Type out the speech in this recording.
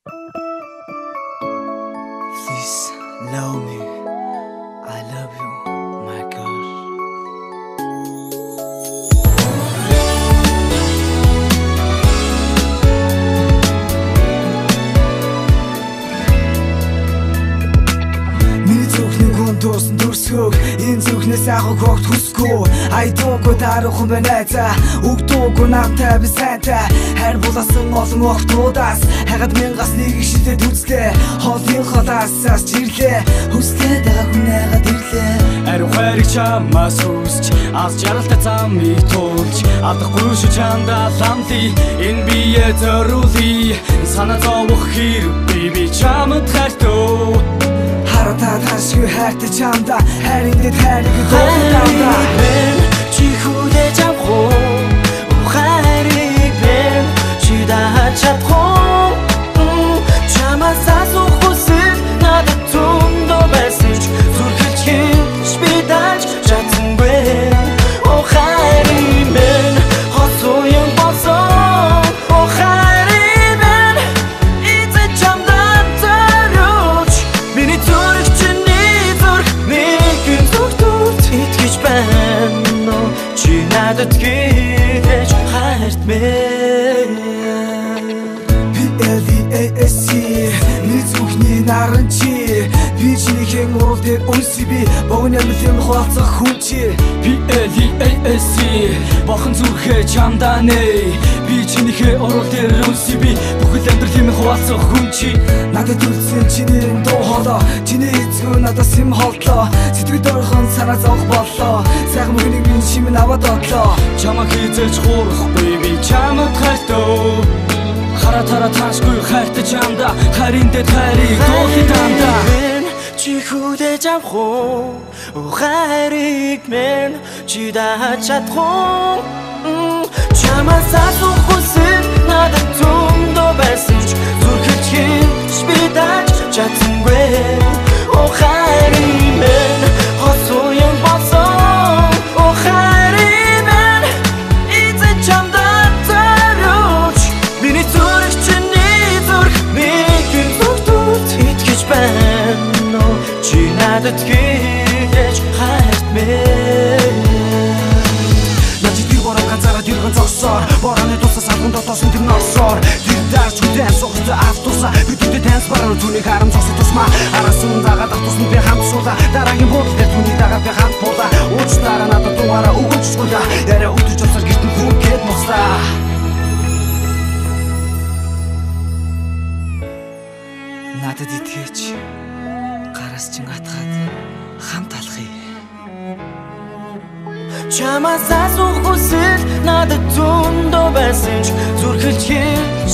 Please love me. I love you, my girl. Миний зүрхний гүн дуусан төрсгөөг энэ зүрхнээс ахыг огт хүсэхгүй. Айдуугүй даруухан байна за өгдөөгүй намтай би сайнтай хайр буласан олон охтуудаас хайгаад мянгаас нэг иштэй дүцлээ хоолын холоосаас чирлээ хүслээ дагаа хүнээгээд ирлээ ариу хайрыг чамаас хүсч аз жаргалтай замыг туулж алдахгүй шүү чамдаа ламлий энэ бие зориулъя санаа зовох хэрэг би чамд хайртуу Харатаа ташгүй хайртай чамда хайрын дэд хайрыг дуулдаа чи хүлээж авах хайрыг бэн чи дааж чадах чамаас асуух хүсэл надад тундаа байсан ч зүрхэлж хийж би дааж чадсангүй о хайрын бэн хосууян болсон о хайрын бэн эцэг чамдаа зориулж миний зүрх чиний зүрх нэгэн зүрхтүүд итгэж байна чи надад гэж хайрт мэн PLVASC миний зүрхний наран чи би чинийхэн урал дээр үнсий би богино амлын хуваалцах хүн чи PLVASC бохон зүрхээ чамдаа нэ би чинийхэн урал дээр үнсий би бүхэл амьдралын хуваалцах хүн чи надад үлдсэн чиний дуу хоолой чиний эзгүй надаас юм холдлоо сэтгэл ойрхон санаа зовх боллоо сайхан мөхнийг минь шимэн аваад одлоо чамаа хийзэж хуурахгүй би чамд хайртуу Харатаа ташгүй хайртай чамда хайрын дэд хайрыг дуулъя дандаа чи хүлээж авах хайрыг мэн чи дааж чадах чамаас асуух хүсэл надад тундаа байсан ч зүрхэлж хийж би дааж чадсангүй о хайрын мэн хосууян болсон о хайрын мэн эцэг чамдаа зориулж миний зүрх чиний зүрх нэгэн зүрхтүүд итгэж байна чи надад гэж хайрт мэн Начи тэр бороо ганцаараа дэргэн зогсоор борооны тусаас алган дотоосон тэр норсоор тэр даарч хүлээн сухтай автуса бидний таньс баруун түүнийг харам зогсох тусмаа арасан дагаад автусны би хамт суулаа дараагийн буудал дээр түүний дагаад би хамт буулаа уучлаарай надад дугаараа өгөөчгүй яриа өдөж авсаар гэртэн хүн гээд муслаа Надад итгэж гараас чин атгаад хамт алхъя Чамаас асуух хүсэл надад тундаа байсан ч зүрхэлж хийж